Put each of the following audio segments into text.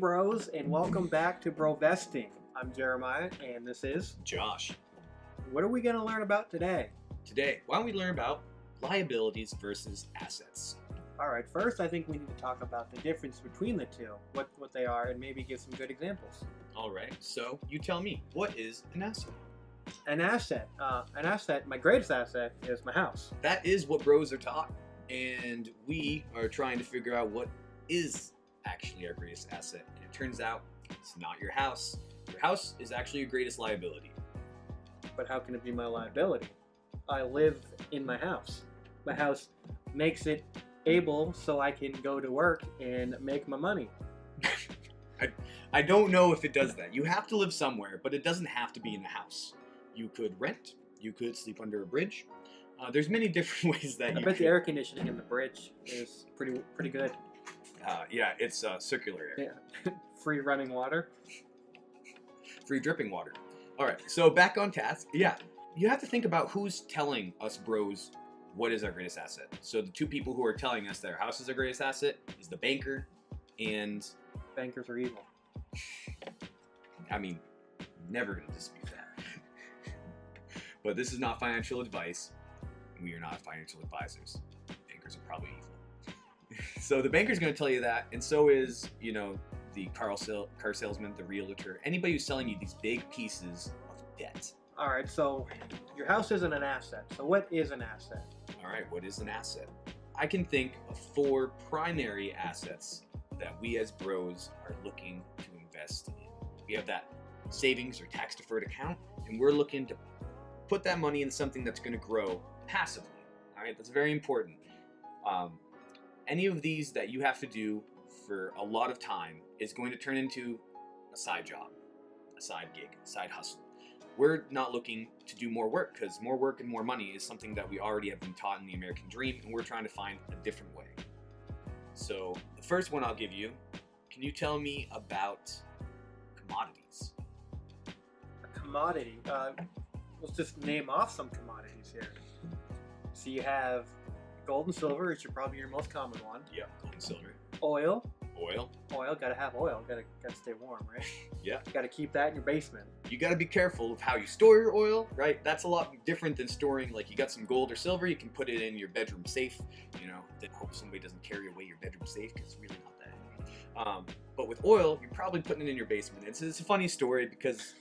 bros, and welcome back to Brovesting. I'm Jeremiah, and this is... Josh. What are we going to learn about today? Today, why don't we learn about liabilities versus assets? All right, first I think we need to talk about the difference between the two, what they are, and maybe give some good examples. All right, so you tell me, what is an asset? An asset, my greatest asset is my house. That is what bros are taught, and we are trying to figure out what is actually our greatest asset. And it turns out it's not your house. Your house is actually your greatest liability. But how can it be my liability? I live in my house. My house makes it able so I can go to work and make my money. I don't know if it does that. You have to live somewhere, but it doesn't have to be in the house. You could rent. You could sleep under a bridge. There's many different ways that I bet the air conditioning in the bridge is pretty good. Yeah, it's circular air. Yeah. Free running water. Free dripping water. All right, so back on task. Yeah, you have to think about who's telling us bros what is our greatest asset. So the two people who are telling us that our house is our greatest asset is the banker and... Bankers are evil. I mean, never going to dispute that. But this is not financial advice. We are not financial advisors. Bankers are probably evil. So the banker's going to tell you that, and so is, the car salesman, the realtor, anybody who's selling you these big pieces of debt. All right, so your house isn't an asset. So what is an asset? All right, what is an asset? I can think of 4 primary assets that we as bros are looking to invest in. We have that savings or tax-deferred account, and we're looking to put that money in something that's going to grow passively. All right, that's very important. Any of these that you have to do for a lot of time is going to turn into a side job, a side gig, a side hustle. We're not looking to do more work because more work and more money is something that we already have been taught in the American dream, and we're trying to find a different way. So the first one I'll give you, can you tell me about commodities? A commodity. Let's just name off some commodities here. So you have gold and silver, which is probably your most common one. Yeah, gold and silver. Oil. Oil. Gotta have oil. Gotta stay warm, right? Yeah. Gotta keep that in your basement. You gotta be careful of how you store your oil, right? That's a lot different than storing, like, you got some gold or silver, you can put it in your bedroom safe, then hope somebody doesn't carry away your bedroom safe, because it's really not that heavy. But with oil, you're probably putting it in your basement. It's a funny story because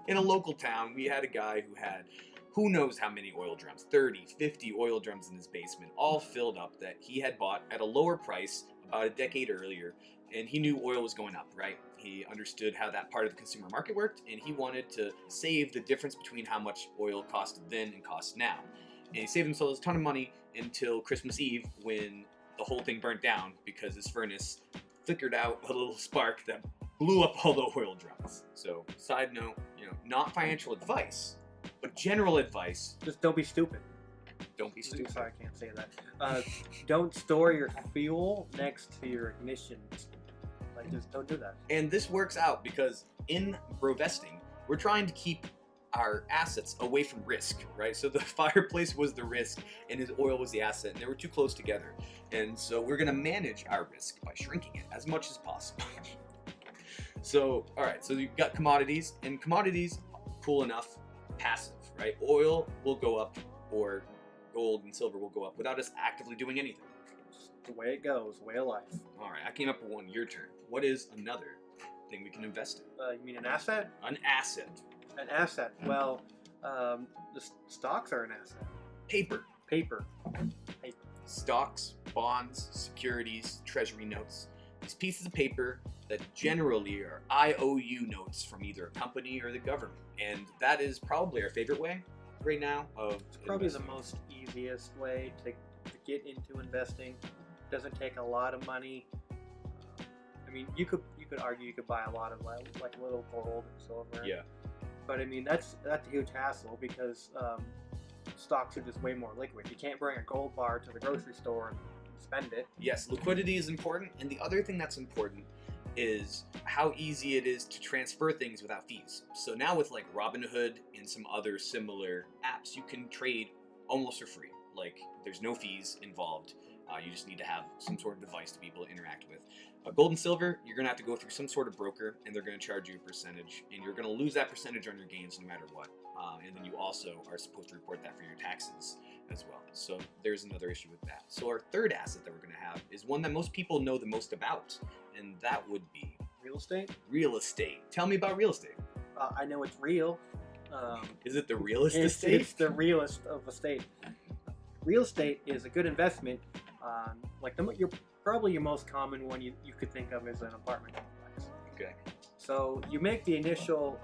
in a local town, we had a guy who had who knows how many oil drums, 30, 50 oil drums in his basement, all filled up that he had bought at a lower price about a decade earlier, and he knew oil was going up, right? He understood how that part of the consumer market worked, and he wanted to save the difference between how much oil costed then and costs now. And he saved himself a ton of money until Christmas Eve when the whole thing burnt down because his furnace flickered out a little spark that blew up all the oil drums. So, side note, not financial advice, but general advice. Just don't be stupid. Don't be stupid. Sorry, I can't say that. Don't store your fuel next to your ignition. Like, just don't do that. And this works out because in brovesting, we're trying to keep our assets away from risk, right? So the fireplace was the risk and his oil was the asset, and they were too close together. And so we're going to manage our risk by shrinking it as much as possible. So, all right, so you've got commodities, and commodities, cool enough, passive, right? Oil will go up, or gold and silver will go up without us actively doing anything. It's the way it goes, way of life. All right, I came up with one. Your turn. What is another thing we can invest in? You mean an asset? An asset. An asset. Well, the stocks are an asset. Paper. Stocks, bonds, securities, treasury notes. These pieces of paper that generally are IOU notes from either a company or the government. And that is probably our favorite way right now of probably investing. the most easiest way to get into investing. Doesn't take a lot of money. I mean, you could argue you could buy a lot of like little gold and silver. Yeah. But I mean, that's a huge hassle because stocks are just way more liquid. You can't bring a gold bar to the grocery store and spend it. Yes, liquidity is important, and the other thing that's important is how easy it is to transfer things without fees. So now with like Robinhood and some other similar apps, you can trade almost for free. Like, there's no fees involved. You just need to have some sort of device to be able to interact with. Gold and silver, you're going to have to go through some sort of broker, and they're going to charge you a percentage, and you're going to lose that percentage on your gains no matter what. And then you also are supposed to report that for your taxes as well. So there's another issue with that. So our third asset that we're going to have is one that most people know the most about, and that would be Real estate? real estate. Tell me about real estate. I know it's real. Is it the realest It's estate? the realest of estate. Real estate is a good investment. Probably your most common one you could think of is an apartment complex. Okay. So you make the initial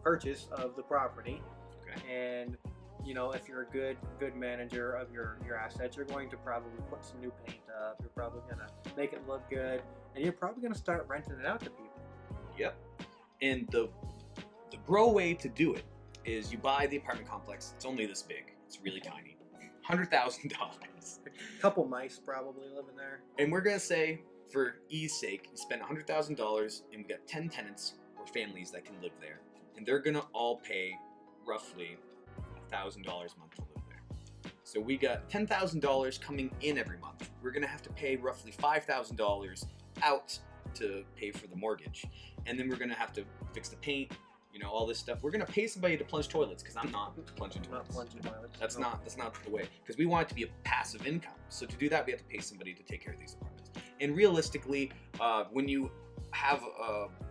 purchase of the property, Okay. and if you're a good manager of your assets, you're going to probably put some new paint up. You're probably going to make it look good, and you're probably going to start renting it out to people. Yep. And the bro way to do it is you buy the apartment complex. It's only this big. It's really tiny. $100,000. A couple mice probably living there. And we're going to say, for ease sake, you spend $100,000 and we got 10 tenants or families that can live there. And they're going to all pay roughly $1,000 a month to live there. So we got $10,000 coming in every month. We're going to have to pay roughly $5,000 out to pay for the mortgage. And then we're going to have to fix the paint, all this stuff. We're going to pay somebody to plunge toilets, because I'm not plunging toilets. Not plunging toilets. That's not the way, because we want it to be a passive income. So to do that, we have to pay somebody to take care of these apartments. And realistically, when you have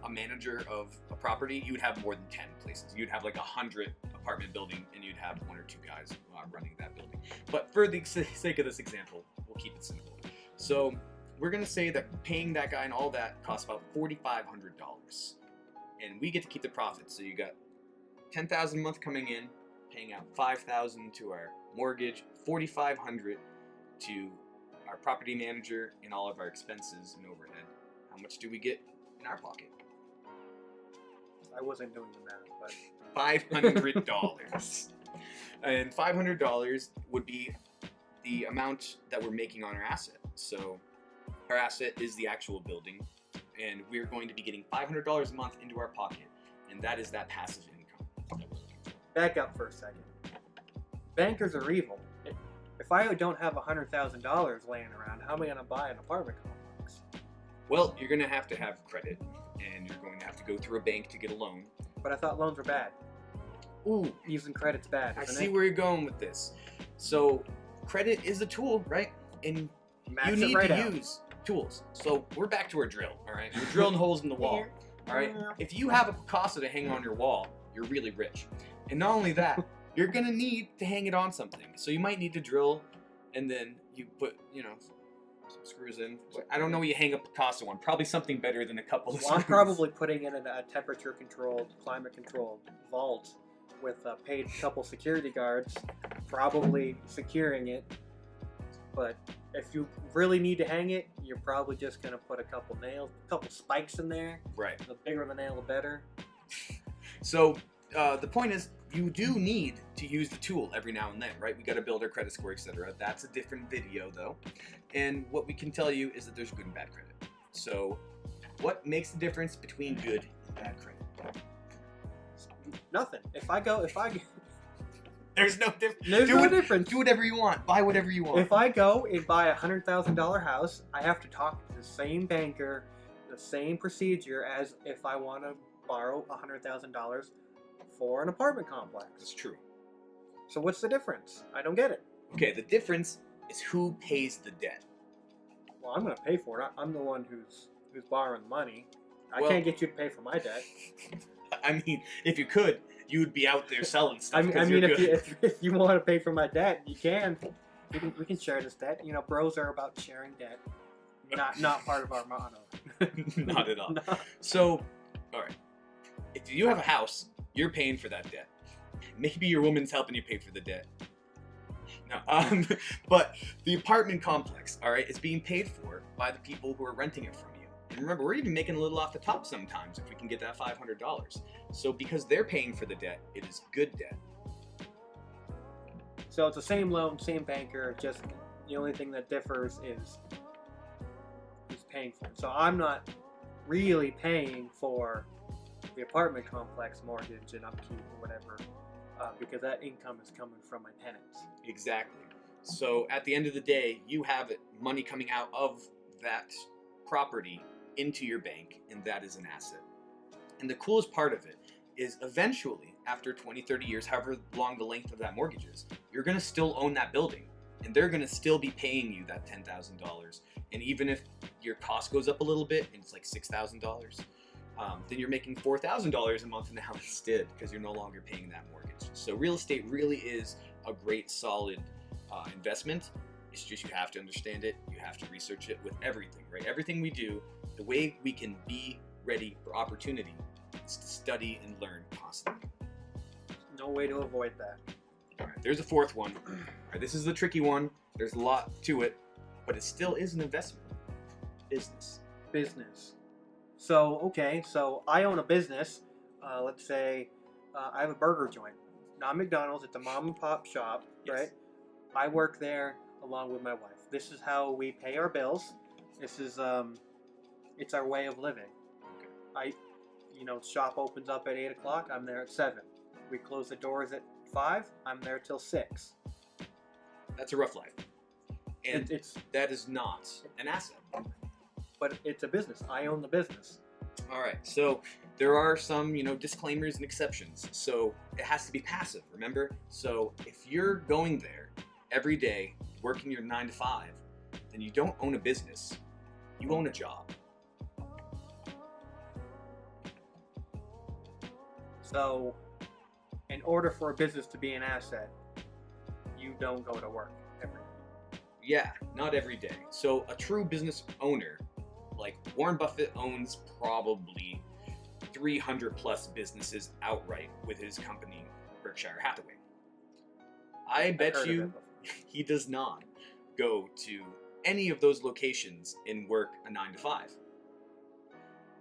a manager of a property, you would have more than 10 places. You'd have like 100 apartment building, and you'd have 1 or 2 guys running that building. But for the sake of this example, we'll keep it simple. So we're going to say that paying that guy and all that costs about $4,500. And we get to keep the profit. So you got $10,000 a month coming in, paying out $5,000 to our mortgage, $4,500 to our property manager, and all of our expenses and overhead. How much do we get in our pocket? I wasn't doing the math, but $500. And $500 would be the amount that we're making on our asset. So our asset is the actual building, and we're going to be getting $500 a month into our pocket, and that is that passive income that we're looking for. back up for a second. Bankers are evil. If I don't have $100,000 laying around, how am I going to buy an apartment complex? Well, you're going to have credit, and you're going to have to go through a bank to get a loan. But I thought loans were bad. Ooh, Using credit's bad, I isn't see it? where you're going with this. So, credit is a tool, right? And Max you it need right to out. use tools. So, we're back to our drill, all right? We're drilling holes in the wall, all right? If you have a Picasso to hang on your wall, you're really rich. And not only that, you're going to need to hang it on something. So, you might need to drill, and then you put, some screws in. I don't know what you hang a Picasso on. Probably something better than a couple of Well, I'm screws. probably putting in a temperature-controlled, climate-controlled vault with a paid couple security guards, probably securing it. But if you really need to hang it, you're probably just going to put a couple nails, a couple spikes in there. Right. The bigger the nail, the better. So the point is, you do need to use the tool every now and then, right? We got to build our credit score, etc. That's a different video, though. And what we can tell you is that there's good and bad credit. So what makes the difference between good and bad credit? Nothing. There's no difference. There's no difference. Do whatever you want. Buy whatever you want. If I go and buy a $100,000 house, I have to talk to the same banker, the same procedure as if I want to borrow $100,000 for an apartment complex. That's true. So what's the difference? I don't get it. Okay, the difference is who pays the debt. Well, I'm going to pay for it. I'm the one who's borrowing the money. I Well- can't get you to pay for my debt. I mean, if you could, you would be out there selling stuff. I 'cause mean, you're if you want to pay for my debt, you can. We can share this debt. Bros are about sharing debt. Not part of our motto. Not at all. No. So, all right. If you have a house, you're paying for that debt. Maybe your woman's helping you pay for the debt. No, but the apartment complex, all right, is being paid for by the people who are renting it from you. And remember, we're even making a little off the top sometimes if we can get that $500. So because they're paying for the debt, it is good debt. So it's the same loan, same banker. Just the only thing that differs is who's paying for it. So I'm not really paying for the apartment complex mortgage and upkeep or whatever, because that income is coming from my tenants. Exactly. So at the end of the day, you have money coming out of that property into your bank, and that is an asset. And the coolest part of it is eventually, after 20, 30 years, however long the length of that mortgage is, you're going to still own that building, and they're going to still be paying you that $10,000. And even if your cost goes up a little bit, and it's like $6,000, then you're making $4,000 a month now instead, because you're no longer paying that mortgage. So real estate really is a great, solid investment. It's just you have to understand it. You have to research it with everything, right? Everything we do, the way we can be ready for opportunity is to study and learn constantly. No way to avoid that. All right, there's a fourth one. All right, this is the tricky one. There's a lot to it, but it still is an investment. Business. So, okay, so I own a business. Let's say I have a burger joint. Not McDonald's, it's a mom and pop shop, Yes. right? I work there along with my wife. This is how we pay our bills. This is, it's our way of living. Okay. Shop opens up at 8 o'clock, I'm there at 7. We close the doors at 5, I'm there till 6. That's a rough life. And It's that is not an asset. but it's a business. I own the business. All right, so there are some, disclaimers and exceptions. So it has to be passive, remember? So if you're going there every day, working your 9 to 5, then you don't own a business. You own a job. So, in order for a business to be an asset, you don't go to work every day. Yeah, not every day. So a true business owner, like Warren Buffett owns probably 300 plus businesses outright with his company, Berkshire Hathaway. I bet Heard of you it before. he does not go to any of those locations and work a 9 to 5.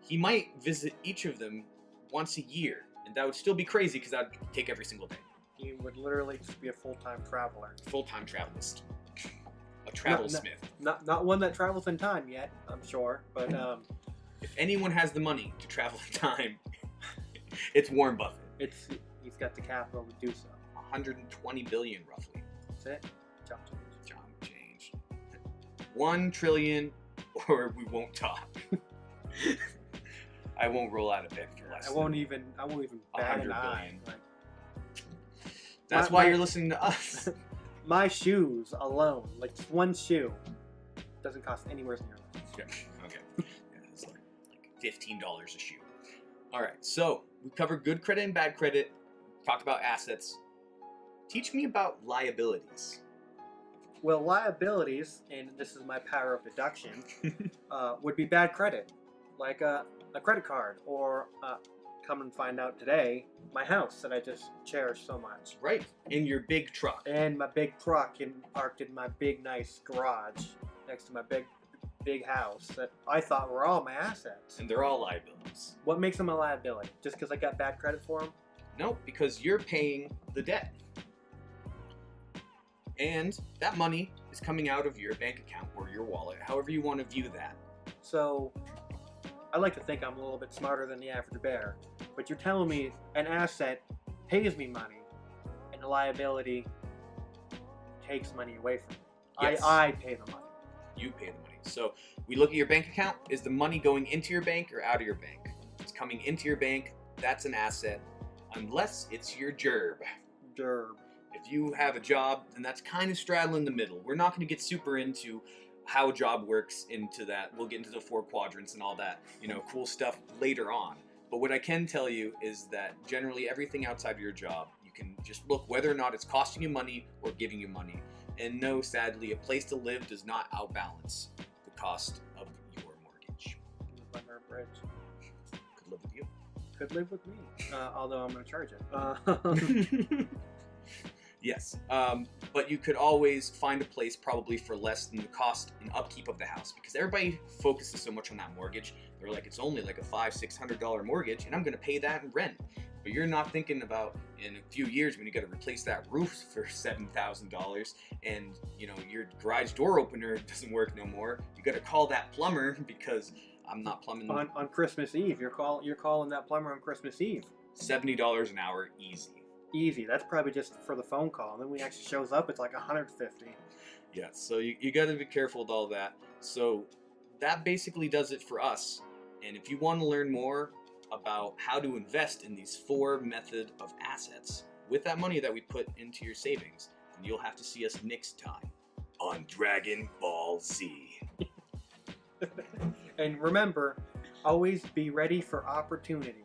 He might visit each of them once a year, and that would still be crazy because that would take every single day. He would literally just be a full-time traveler. Full-time travelist. A travel smith. Not one that travels in time yet, I'm sure, but If anyone has the money to travel in time, it's Warren Buffett. he's got the capital to do so. 120 billion roughly. That's it. Jump to it. John change. 1 trillion, or we won't talk. I won't roll out of bed for less. I won't even bat 100 an eye. billion. Like, That's why you're listening to us. my shoes alone, like just one shoe, doesn't cost anywhere near that. Okay. Yeah, it's like $15 a shoe. All right. So we covered good credit and bad credit. Talked about assets. Teach me about liabilities. Well, liabilities, and this is my power of deduction, would be bad credit, like a credit card, or come and find out today, my house that I just cherish so much. Right. In your big truck. And my big truck parked in my big nice garage next to my big house that I thought were all my assets. And they're all liabilities. What makes them a liability? Just because I got bad credit for them? No, because you're paying the debt. And that money is coming out of your bank account or your wallet, however you want to view that. So, I like to think I'm a little bit smarter than the average bear, but you're telling me an asset pays me money, and a liability takes money away from me. Yes. I pay the money. You pay the money. So we look at your bank account. Is the money going into your bank or out of your bank? If it's coming into your bank, that's an asset, unless it's your gerb. Derb. If you have a job, then that's kind of straddling the middle. We're not going to get super into how a job works into that. We'll get into the 4 quadrants and all that, cool stuff later on. But what I can tell you is that generally everything outside of your job, you can just look whether or not it's costing you money or giving you money. And no, sadly, a place to live does not outbalance the cost of your mortgage. Live under a bridge. Could live with you. Could live with me, although I'm going to charge it. Yes, but you could always find a place probably for less than the cost and upkeep of the house, because everybody focuses so much on that mortgage. They're like, it's only like a $500-600 mortgage, and I'm going to pay that in rent. But you're not thinking about in a few years when you got to replace that roof for $7,000, and your garage door opener doesn't work no more. You got to call that plumber because I'm not plumbing. on Christmas Eve, you're calling that plumber on Christmas Eve. $70 an hour, easy. Easy. That's probably just for the phone call. And then when he actually shows up, it's like $150. Yeah, so you got to be careful with all that. So that basically does it for us. And if you want to learn more about how to invest in these 4 method of assets with that money that we put into your savings, then you'll have to see us next time on Dragon Ball Z. And remember, always be ready for opportunity.